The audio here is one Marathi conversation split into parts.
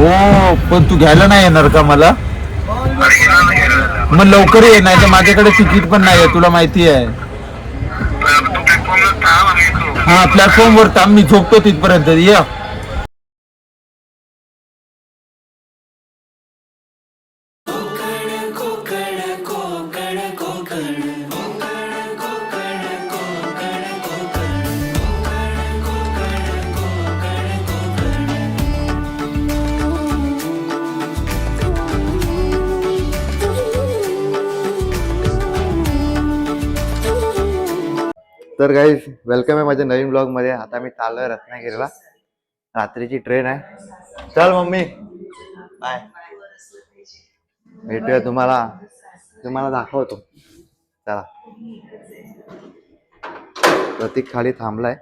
हो पण तू घ्यायला नाही येणार का मला? मग लवकर ये, नाही तर माझ्याकडे तिकीट पण नाही आहे, तुला माहिती आहे. हा प्लॅटफॉर्म वर थांब, मी झोपतो तिथपर्यंत ये. तर गाईज वेलकम आहे माझ्या नवीन ब्लॉग मध्ये. आता मी चाललोय रत्नागिरीला, रात्रीची ट्रेन आहे. चल मम्मी बाय, भेटूया. तुम्हाला दाखवतो. चला, प्रतीक खाली थांबलाय,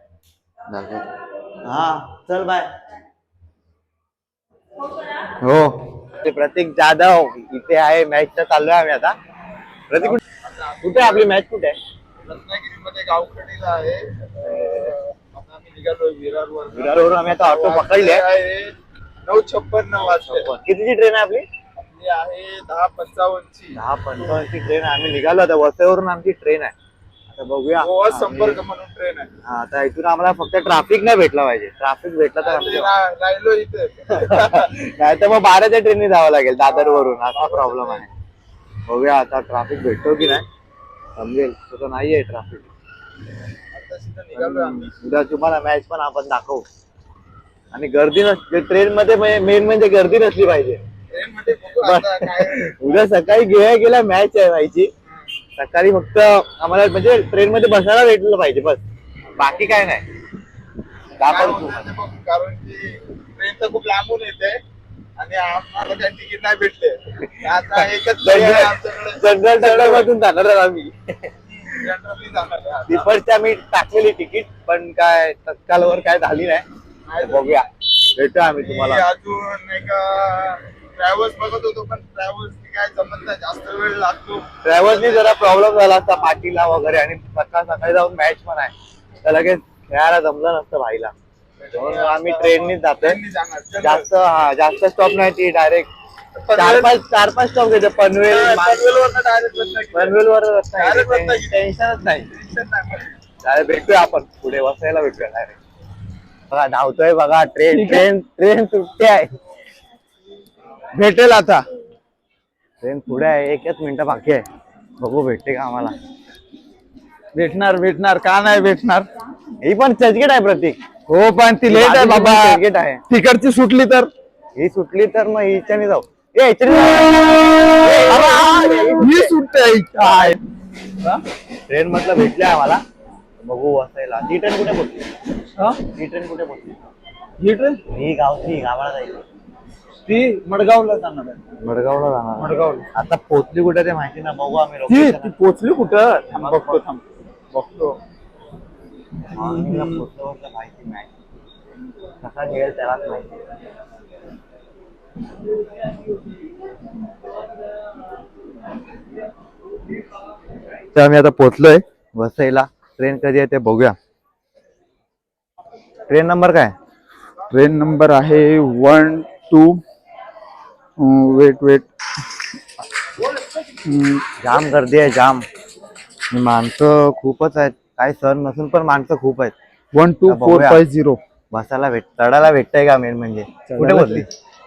दाखवतो. हा चल बाय. हो ते प्रतीक जाधव इथे आहे. मॅचला चाललोय आम्ही आता. प्रतीक कुठे आपली मॅच कुठे आहे? रत्नागिरीमध्ये गावखडीला आहे. आता आम्ही निघालोय विरारवरून. आम्ही आता ऑटो पकडले. 9:56 वाजले. कितीची ट्रेन आहे आपली? आपली आहे 10:55 ची. 10:55 ची ट्रेन आहे. आम्ही निघालो आता वसईवरून. आमची ट्रेन आहे. आता बघूया. गोवा संपर्क म्हणून ट्रेन आहे. हा, आता इथून आम्हाला फक्त ट्रॅफिक नाही भेटला पाहिजे. ट्रॅफिक भेटला तर राहिलो इथे. नाही तर मग 12च्या ट्रेनने जावं लागेल दादर वरून. असा प्रॉब्लेम आहे. बघूया आता ट्रॅफिक भेटतो की नाही. समजेल तसं नाहीये ट्रॅफिक. निघालोय आम्ही. उद्या तुम्हाला मॅच पण आपण दाखवू. आणि गर्दी नसते ट्रेन मध्ये. मेन म्हणजे गर्दी नसली पाहिजे ट्रेन मध्ये. बघू आता काय. उद्या सकाळी गेल्या मॅच आहे व्हायची. सकाळी फक्त आम्हाला म्हणजे ट्रेन मध्ये बसायला भेटलं पाहिजे बस, बाकी काय नाही. कारण की ट्रेन तर खूप लांबून येते आणि आम्हाला त्या तिकीट नाही भेटले. आता एकच जनरल डब्या मधून जाणार आम्ही. जनरली जाणार. तिकडची आम्ही टाकलेली तिकीट, पण काय तत्कालवर काय झाली नाही. बघूया, भेटू आम्ही तुम्हाला. अजून एक ट्रॅव्हल्स बघत होतो, पण ट्रॅव्हल्स काय जमत नाही, जास्त वेळ लागतो. ट्रॅव्हल्सनी जरा प्रॉब्लेम झाला असता पाठीला वगैरे, आणि सकाळी जाऊन मॅच पण आहे तर लगेच खेळायला जमलं नसतं भाईला. म्हणून आम्ही ट्रेननीच जातोय. जास्त स्टॉप नाही, ती डायरेक्ट 4-5 स्टॉप घेते. पनवेल वर टेन्शनच नाही. डायरेक्ट भेटूया आपण पुढे वसायला, भेटूया डायरेक्ट. बघा धावतोय बघा. ट्रेन सुट्टी आहे. भेटेल आता. ट्रेन पुढे आहे. 1 मिनिट बाकी आहे. बघू भेटते का आम्हाला. भेटणार का नाही भेटणार? ही पण चर्चगेट आहे प्रतीक. हो पण ती लेट आहे बाबा. चर्चगेट आहे. तिकडची सुटली तर? ही सुटली तर मग हिच्याने जाऊ. ही सुटते काय? ट्रेन म्हटलं भेटले आम्हाला. बघू वसायला. ही ट्रेन कुठे पोहोचली? ही ट्रेन कुठे पोहोचली? ही ट्रेन ही गावाला जायची. ती मडगावला जाणार आहे. मडगावला जाणार. मडगावला. आता पोहोचली कुठे ते माहिती ना. बघू आम्ही ती पोचली कुठं? बघतो. माहिती नाही कसा मिळेल त्यालाच माहिती. तर आम्ही आता पोहोचलोय वसईला. ट्रेन कधी आहे ते बघूया. ट्रेन नंबर काय? ट्रेन नंबर आहे 12. वेट. जाम गर्दी आहे, जाम. माणसं खूपच आहेत. काही सण नसून पण माणसं खूप आहेत. 12450. बसायला चढायला भेटतंय का? मेन म्हणजे कुठे पोहोचली?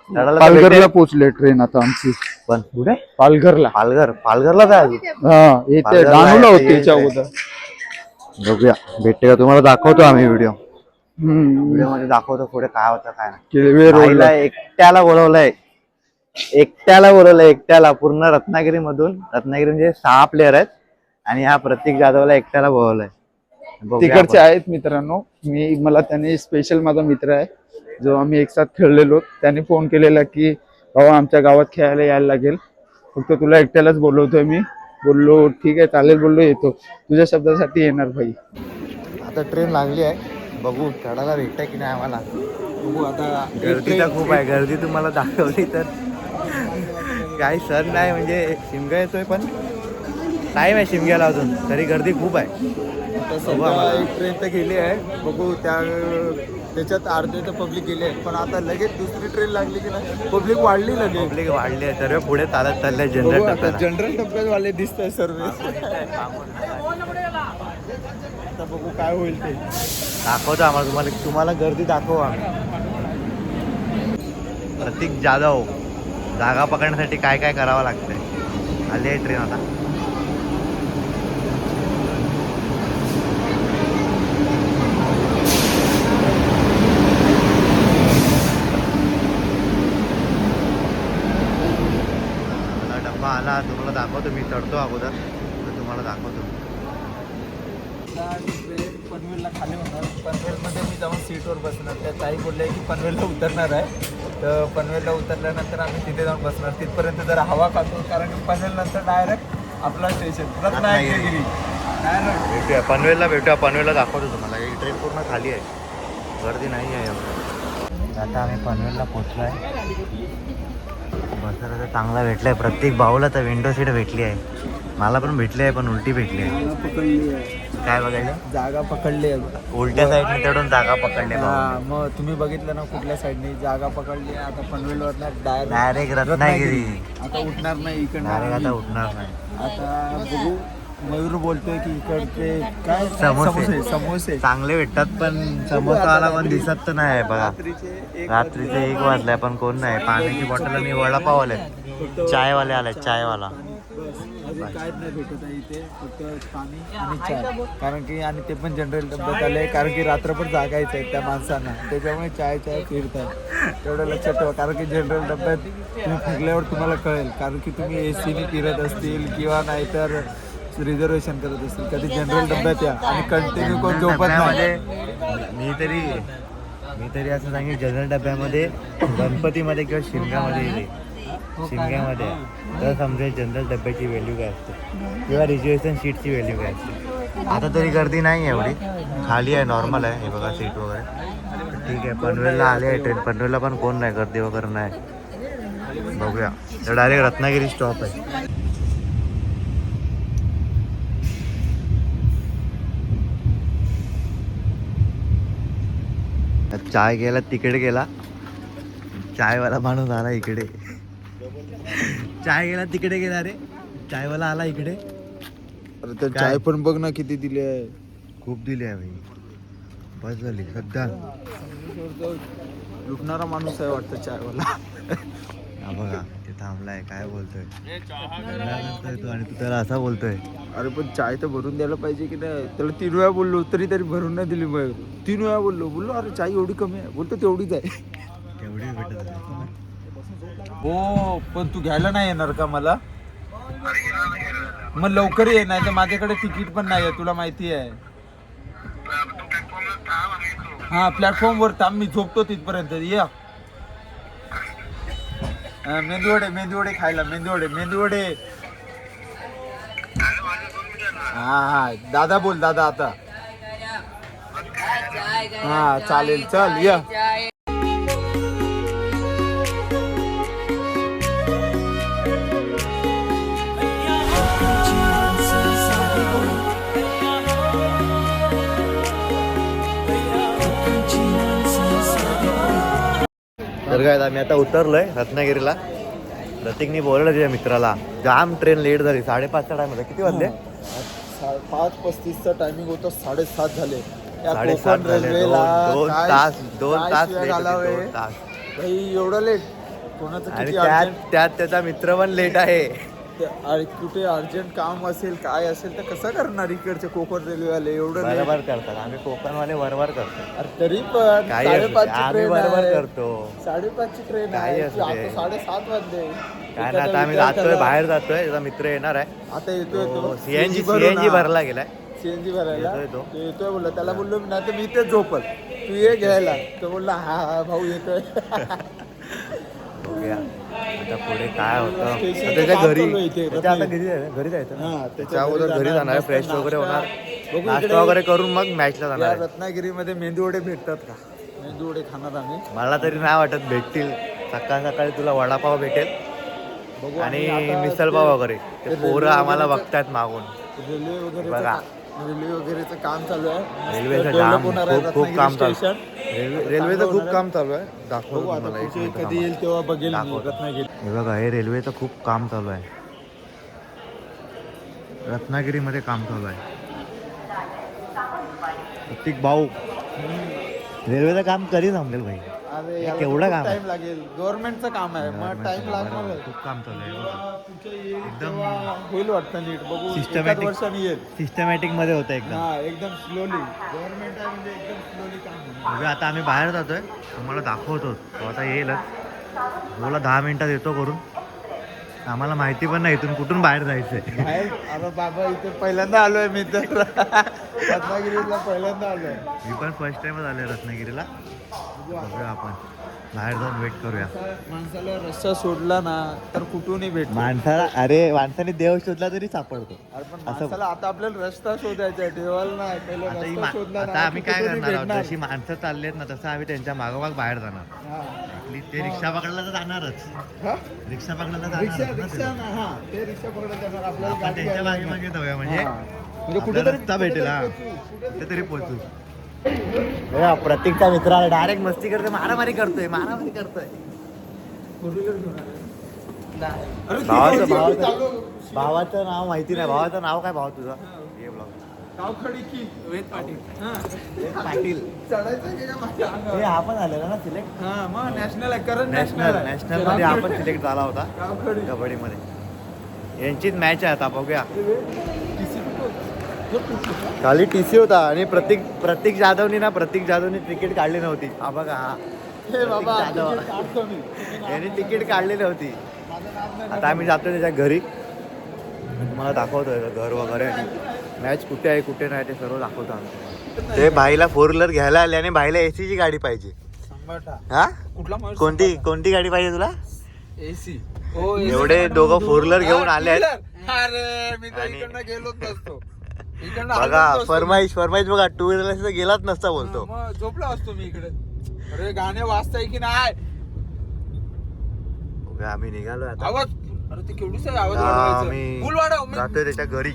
पालघरला पोहोचले ट्रेन आता आमची. पण कुठे? पालघरला जायचं. हा, इथे डहाणूला होती याच्या अगोदर. बघूया भेटते का. तुम्हाला दाखवतो आम्ही व्हिडिओ मध्ये दाखवतो पुढे काय होतं काय नाही. एकट्याला बोलवलंय पूर्ण रत्नागिरी म्हणजे 6 प्लेयर आहेत आणि हा प्रतीक जाधवला एकट्याला बोलवलंय. तिकडचे आहेत मित्रांनो. मला त्याने स्पेशल माझा मित्र आहे जो आम्ही एकसाथ खेळलेलो. त्याने फोन केलेला की बाबा आमच्या गावात खेळायला यायला लागेल, फक्त तुला एकट्यालाच बोलवतोय मी. बोललो ठीक आहे चालेल. बोललो येतो, तुझ्या शब्दासाठी येणार भाई. आता ट्रेन लागली आहे. बघू चढायला भेटतंय की नाही आम्हाला. बघू आता. गर्दी तर खूप आहे. गर्दी तुम्हाला दाखवली तर काही सण नाही म्हणजे शिमगा येतोय, पण टाइम आहे शिमग्याला अजून, तरी गर्दी खूप आहे. आता बघू आम्हाला. सध्या एक ट्रेन तर गेली आहे, बघू त्याच्यात अर्धे तर पब्लिक गेले आहे, पण आता लगेच दुसरी ट्रेन लागली की नाही पब्लिक वाढली लगेच. पब्लिक वाढली आहे, सर्व पुढे चालत चालले बघू जनरल आता टप्प्याला. जनरल डब्यात वाले दिसत आहे सर्व. आता बघू काय होईल ते. दाखवतो आम्हाला, तुम्हाला गर्दी दाखवू आम्ही. प्रतीक जाधव, जागा पकडण्यासाठी काय काय करावं लागतंय. आली आहे ट्रेन आता. मला डब्बा आला, तुम्हाला दाखवतो. मी चढतो अगोदर, तर तुम्हाला दाखवतो. पनवेलला खाली होणार, पनवेलमध्ये मी जाऊन सीटवर बसणार. त्या ताई बोलल्या की पनवेलला उतरणार आहे, तर पनवेलला उतरल्यानंतर आम्ही तिथे जाऊन बसणार. तिथपर्यंत जरा हवा खातो, कारण की पनवेलनंतर डायरेक्ट आपला स्टेशन रत्नागिरी. भेटूया पनवेलला, पनवेलला दाखवतो तुम्हाला. ही ट्रेन पूर्ण खाली आहे, गर्दी नाही आहे एवढं. आता आम्ही पनवेलला पोचलो आहे. बसायला तर चांगला भेटला आहे. प्रत्येक भाऊला तर विंडो सीट भेटली आहे. मला पण भेटली आहे, पण उलटी भेटली आहे. पकडली आहे, काय बघायला? जागा पकडली आहे. उलट्या साईडने चढून जागा पकडली हा, भाऊ. मग तुम्ही बघितलं ना कुठल्या साईडने जागा पकडली. आता पनवेलवर डायरेक्ट रत्नागिरी. आता उठणार नाही डायरेक्ट आता इकडे. उठणार नाही. आता बघू. मयूर बोलतोय की इकडचे काय समोसे. समोसे चांगले भेटतात, पण समोसावाला पण दिसत तर नाही आहे बघा. रात्रीचे 1 वाजलाय, पण कोण नाही. पाण्याची बॉटल आणि वडापाव आले, चायवाले आले, चायवाला. अजून काहीच नाही भेटत आहे इथे, फक्त पाणी आणि चाय. कारण की आणि ते पण जनरल डब्यात आले, कारण की रात्रभर जागायचं आहे त्या माणसांना, त्याच्यामुळे चाय फिरतात. तेवढं लक्षात ठेवा, कारण की जनरल डब्यात तुम्ही फिरल्यावर तुम्हाला कळेल. कारण की तुम्ही एसीने फिरत असतील किंवा नाहीतर रिझर्वेशन करत असतील, कधी जनरल डब्यात या आणि कंटिन्यू कोण झोपत नाही. मी तरी असं सांगेन, जनरल डब्यामध्ये गणपतीमध्ये किंवा शिमग्यामध्ये येते. शिमग्यामध्ये तर समजेल जनरल डब्याची व्हॅल्यू काय असते किंवा रिझर्वेशन सीटची व्हॅल्यू काय असते. आता तरी गर्दी नाही आहे एवढी, खाली आहे, नॉर्मल आहे. हे बघा सीट वगैरे ठीक आहे. पनवेलला आले आहे ट्रेन, पनवेलला पण कोण नाही, गर्दी वगैरे नाही. बघूया, तर डायरेक्ट रत्नागिरी स्टॉप आहे. चाय गेला, तिकडे गेला. चायवाला माणूस आला इकडे. चाय गेला तिकडे गेला रे, चायवाला आला इकडे. अरे तर चाय पण बघ ना किती दिली आहे. खूप दिली आहे भाई, बस झाली सध्या. लुटणारा माणूस आहे वाटतं चायवाला. हा बघा ते थांबलाय, काय बोलतोय तू, आणि तू त्याला असा बोलतोय. अरे पण चाय तर भरून द्यायला पाहिजे की नाही. त्याला 3 वेळा बोललो तरी भरून नाही दिली. मग 3 वेळा बोललो अरे चाय एवढी कमी आहे, बोलतो तेवढीच आहे. तेवढी भेटत होती. हो, पण तू घ्यायला नाही येणार का मला? मग लवकर ये, नाही तर माझ्याकडे तिकीट पण नाही आहे, तुला माहिती आहे. हा, प्लॅटफॉर्मवर थांब, मी झोपतो तिथपर्यंत. या मेंदूवडे खायला. मेंदूवडे. हा दादा बोल, दादा आता. हा चालेल, चल या. तर काय, आम्ही आता उतरलोय रत्नागिरीला. प्रतीकनी बोललं तिच्या मित्राला, जाम ट्रेन लेट झाली. 5:30चा टाइम होता. किती वाजले? 5:35चा टायमिंग होतं, 7:30 झाले. या 7:30 कोकण झाले. रेल्वेला दोन काय- तास काय late घालावे? होते, 2 तास. भाई एवढं लेट कोणाचं आणि किती त्यात urgent- त्यात त्याचा मित्र पण लेट आहे. कुठे अर्जंट काम असेल, काय असेल तर कसं करणार इकडचे कोकण रेल्वेवाले एवढं late? बरोबर करतात. आम्ही कोकणवाले बरोबर करतो. अरे तरी पण काही असू दे, 5:30ची आम्ही ट्रेन बरोबर आहे. करतो. 5:30ची ट्रेन काही आहे. असू दे. आता 7:30 वाजले. काय ना, आता आम्ही जातोय, बाहेर जातोय. त्याचा मित्र येणार आहे. आता येतोय तो सीएनजी भरला गेलाय. सीएनजी भरायला येतोय तो. येतोय बोलला. त्याला बोललो मी, नाही तर मी इथेच झोपल, तू ये घ्यायला. तो बोलला हा भाऊ येतोय. बघूया आता पुढे काय होतं. स्टेशनचं आता त्याच्या काम घरी, चालू आहे इथे. त्याच्या आता घरी जायचं ना. हा, त्याच्या अगोदर घरी जाणार, मस्त फ्रेश वगैरे नाश्ता. होणार, बघू नाश्ता इकडे वगैरे करून मग मॅचला जाणार या आहे. रत्नागिरीमध्ये मेंदूवडे भेटतात का? मेंदूवडे खाणार आम्ही. मला तरी नाही वाटत भेटतील. सकाळी तुला वडापाव भेटेल. बघू. आणि आता मिसळपाव ते- वगैरे ते ते पोरं रेल्वे आम्हाला वगैरेचं- बघतायत मागून. बघा. रेल्वे वगैरेचं काम चालू आहे. रेल्वेचं Develop काम होणार आहे खूप रत्नागिरी काम चालू स्टेशन. रेल्वेचं खूप होणार काम चालू आहे. बघू दाखवतो आता तुम्हाला एक पुढचे मिनिट कधी थांबा. येईल तेव्हा बघेल मी दाखवतो. रत्नागिरी. हे बघा हे रेल्वेचं खूप काम चालू आहे. रत्नागिरीमध्ये काम चालू आहे. प्रतीक भाऊ रेल्वेचं काम कधी थांबेल भाई? अरे हे केवढं काम आहे? टाइम लागेल. गव्हर्नमेंटचं काम आहे मग टाइम लागणार आहे. खूप काम चालू आहे. जेव्हा पुढचे येईल एकदम तेव्हा होईल वाटतं नीट. बघू एखाद Systematic. वर्षाने येईल. सिस्टमॅटिक मध्ये होतं एकदम. हा एकदम स्लोली गव्हर्नमेंट आहे म्हणजे एकदम स्लोली काम होणार. बघूया आता आम्ही बाहेर जातोय तुम्हाला दाखवतो तो आता येईलच. बोला 10 मिनिटात येतो करून. आम्हाला माहिती पण नाही इथून कुठून बाहेर जायचंय. बाहेर अरे बाबा इथे पहिल्यांदा आलोय मी तर रत्नागिरीला पहिल्यांदा आलोय. मी पण फर्स्ट टाइमच आलोय रत्नागिरीला. बघूया आपण बाहेर जाऊन वेट करूया. माणसाला रस्ता सोडला ना तर कुठूनही भेटतो. माणसाने देव शोधला तरी सापडतो. अरे पण माणसाला आता आपल्याला रस्ता शोधायचा आहे ठेवायला नाही पहिलं रस्ता शोधला आता ना आम्ही की काय कुठूनही करणार आहोत? भेटणार. जशी माणसं चालली आहेत ना तसं आम्ही त्यांच्या मागोमाग बाहेर जाणार. हा. आपली ते रिक्षा पकडला तर जाणारच. हा? रिक्षा पकडला तर रिक्षा जाणारच ना रिक्षा ते. ना हा ते रिक्षा पकडत जाणार आपल्याला आपण गाडी त्यांच्या घ्यायला मागे मागे लागणार. जाऊया म्हणजे हा. म्हणजे आपल्याला कुठेतरी रस्ता भेटेल. हा कुठेतरी कुठेतरी पोहोचू. प्रत्येकचा मित्र डायरेक्ट मस्ती करतोय मारामारी करतोय. अरे भावाचं नाव माहिती नाही. भावाचं नाव काय भाव तुझं? हे ब्लॉग गावखडी की वेद पाटील. हा. पाटील. चढायचं की काय माझ्या अंगावर? हे आपण आलेला ना सिलेक्ट. हा मग नॅशनल आहे करंट नॅशनल मध्ये आपण सिलेक्ट झाला होता गावखडी कबड्डीमध्ये. यांचीच मॅच आहे आता बघूया. खाली टीसी होता आणि प्रतीक जाधवनी तिकीट काढली नव्हती. हा बघा हा हे बाबा प्रतीक जाधव. तिकीट काढतो मी. यांनी तिकीट काढली नव्हती. माझं नाव नाही आता आम्ही जातो त्याच्या घरी. मला दाखवतोय घर वगैरे आणि मॅच कुठे आहे कुठे नाही ते सर्व दाखवतो आम्ही. ते भाईला 4 व्हीलर घ्यायला आले आणि भाईला एसीची गाडी पाहिजे. संभाटा. हा कुठला माणूस? कोणती गाडी पाहिजे तुला? एसी. एवढे दोघं 4 व्हीलर घेऊन आले आहेत. अरे मी तर आणि- इकडनं गेलोच नसतो. इकडनं बघा आलोच नसतो. फरमाईश बघा 2 व्हीलर गेलाच नसता बोलतो. हा, मग झोपला असतो मी इकडे. अरे गाणे वाजताय की नाही? बघा, आम्ही निघालो आता. आवाज अरे ते केवढीच आहे आवाज आता वाढवायचं. आम्ही फुल वाढव मी- जातोय त्याच्या घरी.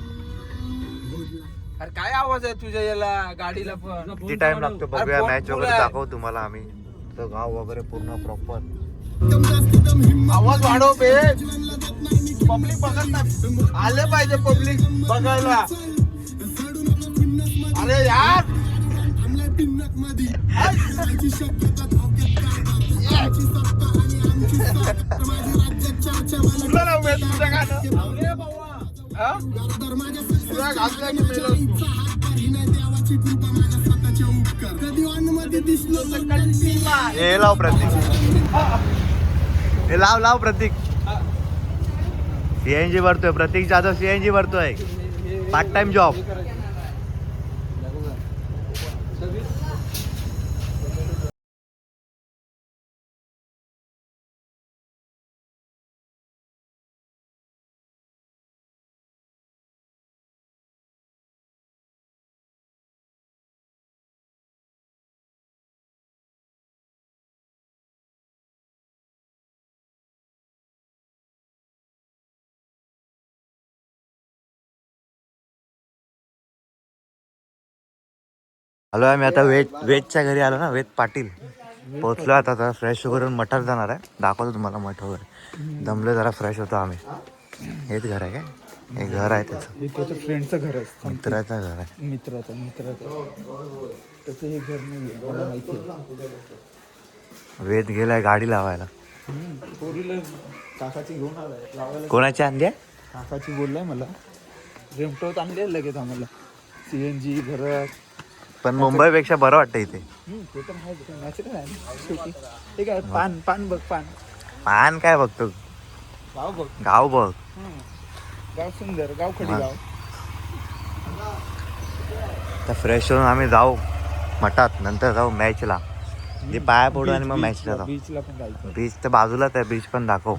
अरे काय आवाज आहे तुझ्या याला गाडीला पण? किती टाइम लागतो बघूया. अरे, मॅच फुल वगैरे आहे. दाखवू तुम्हाला आम्ही. तर गाव वगैरे पूर्ण प्रॉपर. आवाज वाढव बे. पब्लिक बघत नाही. आले पाहिजे पब्लिक बघायला. अरे यार तुला नाव माहित तुझं गाणं? हा? तुला घातलं की मेलो हे लाव प्रतीक. हे लाव प्रतीक. सीएनजी भरतोय प्रतीक जाधव. सीएनजी भरतोय. Part time job. आलो आम्ही आता वेदच्या घरी आलो ना. वेद पाटील पोहोचलो आता. जरा फ्रेश वगैरे मठात जाणार आहे. दाखवतो तुम्हाला मठ वगैरे. दमले जरा फ्रेश होतो आम्ही. हेच घर आहे काय? हे घर आहे त्याचं हे त्याच्या फ्रेंडचं घर आहे. मित्राचं घर आहे. मित्राचं त्याचं हे घर नाही आहे, मला माहिती आहे. वेद गेलाय गाडी लावायला. पोरीला काकाची घेऊन आलाय लावायला. कोणाची आणली आहे? काकाची बोललाय मला. रेमटोत आणले लगेच आम्हाला. सीएनजी घरात. पण मुंबईपेक्षा बरं वाटतं इथे. ते तर आहे नॅचरल आहे ना शेवटी. हे काय पान बघ पान. पान काय बघतो? गाव बघ. गाव बघ. गाव सुंदर. गावखडी गाव. तर फ्रेश होऊन आम्ही जाऊ मठात. नंतर जाऊ मॅचला. ते पाया पडू आणि मग मॅचला जाऊ. बीचला पण जायचं. बीच तर बाजूलाच आहे. बीच पण दाखव.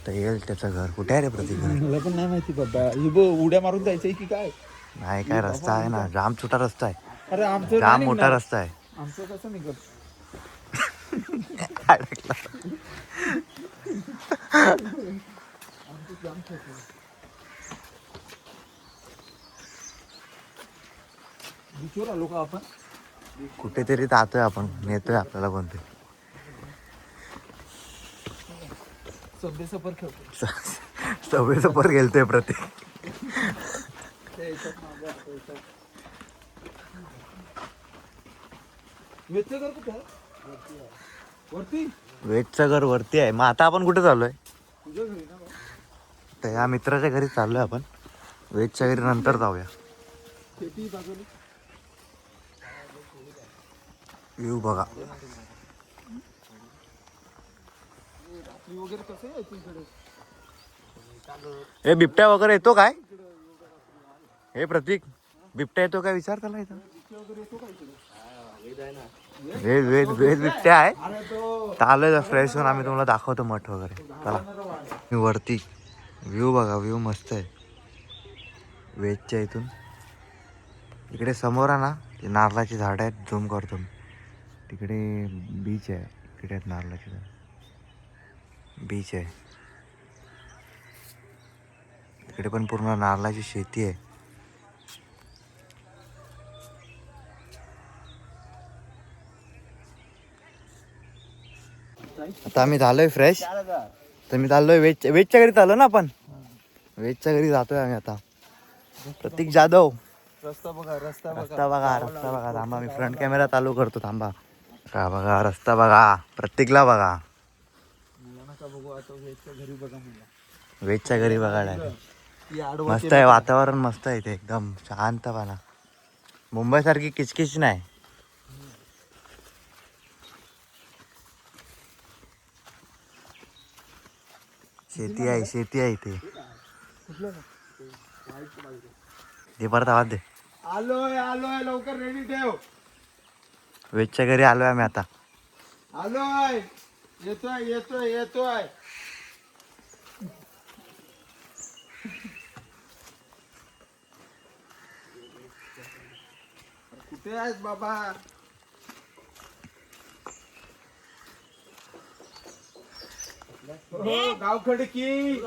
तर येईल त्याचं घर. कुठे आहे रे प्रतीक? मला पण नाही माहिती बाबा. ही बघ उड्या मारून जायचंय की काय? नाही काय रस्ता आहे ना. जाम छोटा रस्ता आहे. अरे आमचं जाम नाही मोठा निघणार. रस्ता आहे. आमचं कसं निघत? बीचवर आलो का आपण? कुठेतरी जातोय आपण, नेतोय आपल्याला कोणते सबवे सफर खेळतो. सवय सफर गेलतोय प्रत्येक. त्या याच्यात मागं आता याच्यात. वेचचं घर कुठं आहे? वरती वेटचं घर वरती आहे. मग आता आपण कुठे चाललोय? तुझ्या घरी ना बा. तर या मित्राच्या घरी चाललोय आपण. वेटच्या घरी नंतर जाऊया. शेती बाजूला व्ह्यू बघा. रात्री वगैरे कसं आहे तुझ्याकडे? हे बिबट्या वगैरे येतो काय? हे प्रतीक, बिबट्या येतो काय विचार त्याला इथं. वेद वेद वेद बिबट्या आहे. अरे तो चालू फ्रेश होऊन आम्ही तुम्हाला दाखवतो मठ वगैरे. चला मी वरती. व्ह्यू बघा, व्ह्यू मस्त आहे वेदच्या इथून. इकडे समोर आहे ना ते नारळाची झाडं आहेत. झूम करतो मी. तिकडे बीच आहे. इकडे आहेत नारळाची झाडं. बीच आहे इकडे पण पूर्ण नारळाची शेती आहे. आता आम्ही झालोय फ्रेश. तर मी चाललोय वेजच्या घरी चाललो ना आपण. वेजच्या घरी जातोय आम्ही आता. प्रतीक जाधव. रस्ता बघा, रस्ता रस्ता बघा, रस्ता बघा. थांबा मी फ्रंट कॅमेरा चालू करतो. थांबा. का बघा रस्ता बघा. प्रत्येकला बघा. मला नका बघू आता. वेचच्या घरी बघा मला. वेजच्या घरी बघायला ती आडवं मस्त आहे. वातावरण मस्त आहे इथे. एकदम शांतपणा. मुंबई सारखी किचकिच नाही. शेती आहे, शेती आहे इथे. दे परत आवाज दे. आलोय आलोय, लवकर रेडी ठेव. वेजच्या घरी आलोय आम्ही आता. आलोय, येतोय येतोय येतोय. कुठे आहेस बाबा? हो गावखड की.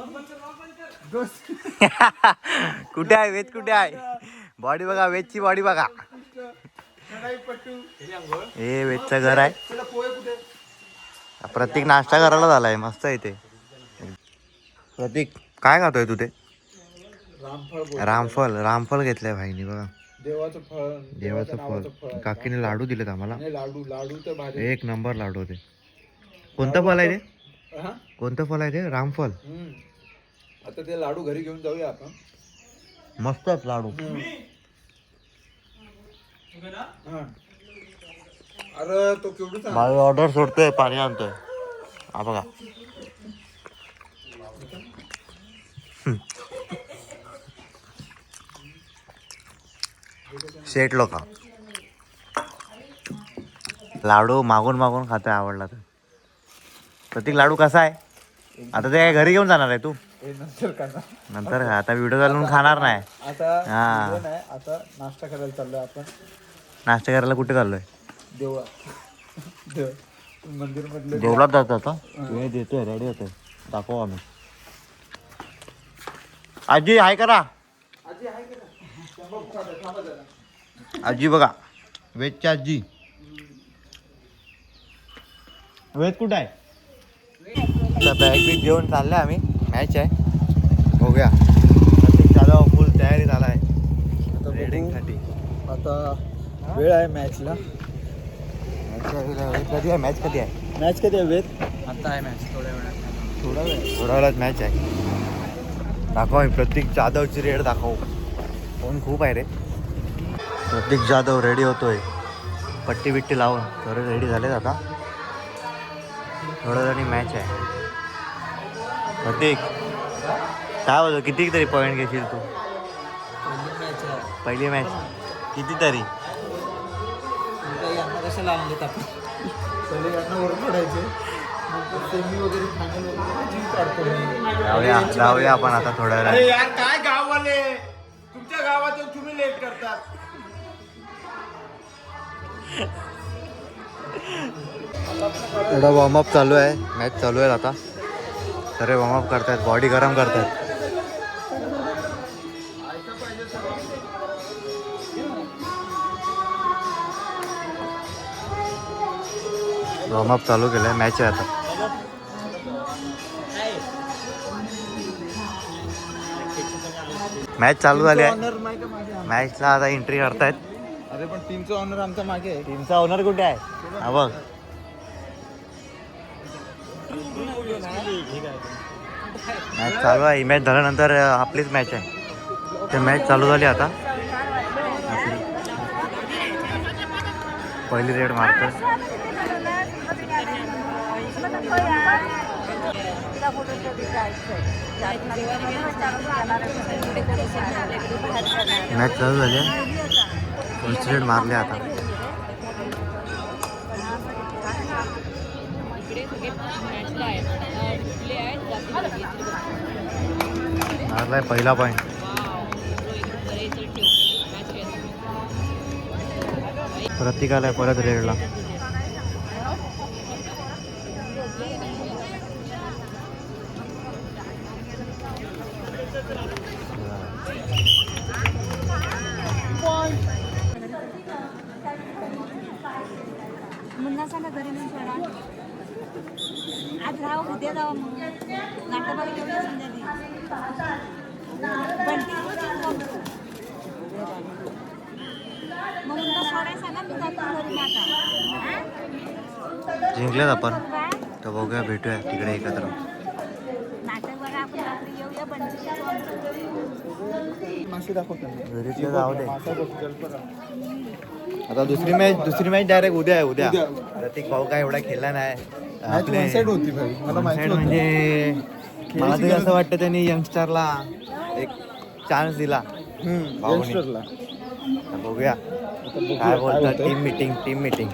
कुठे आहे वेज? कुठे आहे? बॉडी बघा, वेजची बॉडी बघा. हे वेजचं घर आहे. प्रतीक नाश्ता करायला झालाय. मस्त आहे ते. प्रतीक काय खातोय तू? ते रामफळ. रामफल. रामफल घेतलंय भाईनी बघा. देवाचं फळ. देवाचं फळ. काकीने लाडू दिलेत आम्हाला. लाडू लाडू तर भारी. एक नंबर लाडू होते. कोणतं फल आहे ते? हा? कोणतं फल आहे ते? रामफल. आता ते लाडू घरी घेऊन जाऊया आपण. मस्तच लाडू. हा. अरे तो केवढं माझी ऑर्डर सोडतोय, पाणी आणतोय. हा बघा. शेट लोक लाडू मागून मागून खातोय. आवडला तर. प्रतीक लाडू कसा आहे? आता ते काय घरी घेऊन जाणार आहे तू? नंतर काय ना. नंतर आता व्हिडिओ चालून खाणार नाही. आता हा. video नाही, आता नाश्ता करायला चाललोय आपण. नाश्ता करायला कुठे चाललोय? देवा मंदिर मधलं. देवळात जातो आता. वेळ देतोय, रेडी होतोय. दाखव आम्ही. आजी हाय करा. आजी आहे की नाही? थांबा जरा. आजी बघा, वेजची आजी. वेज कुठं आहे? बॅग बीग घेऊन चाललोय आम्ही. मॅच आहे, बघूया. प्रत्येक जाधव फुल तयारी झाला आहे आता रेडिंगसाठी. आता वेळ आहे मॅचला. कधी आहे मॅच? कधी आहे मॅच? कधी आहे वेद? आता आहे मॅच थोड्या वेळात. थोड्या वेळात मॅच आहे. दाखव प्रत्येक जाधवची रेड दाखव. फोन खूप आहे रे. प्रतीक जाधव रेडी होतोय. पट्टी बिट्टी लावून थोडे रेडी झालेत आता. थोड्या वेळाने मॅच आहे. प्रतीक काय बोलतो? किती तरी पॉईंट घेशील तू? मॅच आहे. पहिली मॅच किती तरी? यांना कशाला आणलेत आपण? पहिले यांना वर पडायचे, नंतर सेमी वगैरे फायनल वगैरे जिंक काढतो. जाऊया आपण आता थोड्या अरे वेळाने. यार काय गाववाले, तुमच्या गावातून तुम्ही लेट करतात. थोडा वॉर्मअप चालू आहे. मॅच चालू आहे आता. सर्व वॉर्मअप करतायत, बॉडी गरम करतायत. वॉर्मअप चालू केलंय, मॅच आहे आता. मॅच चालू झाली आहे. ऑनर माहिती मागे आहे. मॅचला आता एंट्री करतायत. अरे पण टीमचा ऑनर आमचा मागे आहे. टीमचा ओनर कुठे आहे? हा बघ. मॅच चालू आहे. ही मॅच झाल्यानंतर आपलीच मॅच आहे. ते मॅच चालू झाली आता. पहिली रेड मारतो. मॅच चालू झाली आहे. दुसरी रेड मारली आता. मारलाय पहिला पॉईंट. प्रतीक आलाय परत रेडला. मुन्ना सांगा घरी नेऊन सोडा. आज राहा उद्या जावा मग नाटक बघायला एवढ्या संध्याकाळी बंटी मग मुन्ना सोडायला सांगा मी जातो घरी नाटा. जिंकलेत आपण. तर बघूया, भेटूया तिकडे एकत्र. नाटक बघा आपण रात्री येऊया बंटीच्या मासे दाखवतो. घरीतलं जाऊ दे. आता दुसरी मॅच डायरेक्ट उद्या आहे. उद्या प्रतीक भाऊ काय एवढा खेळला नाही. आपले साईड होती भाई, मला माहिती side होतं. म्हणजे मला तरी असं वाटतं त्यांनी यंगस्टरला एक चान्स दिला. भाऊनी. यंगस्टरला. तर बघूया काय बोलतात. Team meeting.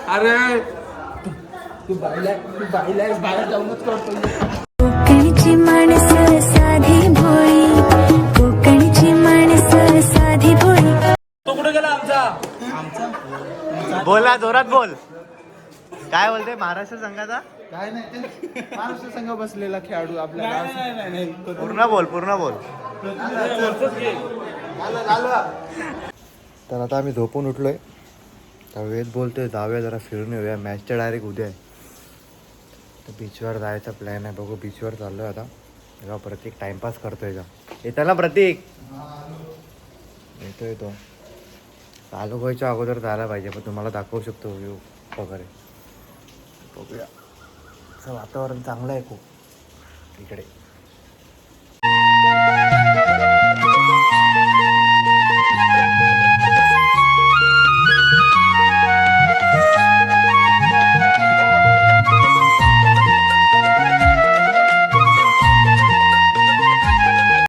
अरे तू बाहेर जाऊनच करतो. कोकणची माणसं साधी भोळी, कोकणची माणसं साधी भोळी. तो कुठे गेला आमचा? बोला, जोरात बोल. काय बोलते महाराष्ट्र संघाचा? काय नाही, ते महाराष्ट्र संघ बसलेला खेळाडू आपल्या गावात. पूर्ण बोल. तर आता आम्ही झोपून उठलोय. तर वेद बोलतोय जाऊया जरा फिरून येऊया. मॅच तर डायरेक्ट उद्या आहे. तर बीचवर जायचा प्लॅन आहे. बघू, बीचवर चाललोय आता. तेव्हा प्रतीक टाइमपास करतोय का? येतो ना प्रतीक? येतो. चालू व्हायच्या अगोदर जायला पाहिजे. पण तुम्हाला दाखवू शकतो व्ह्यू वगैरे. बघूया. असं वातावरण चांगलं आहे खूप इकडे.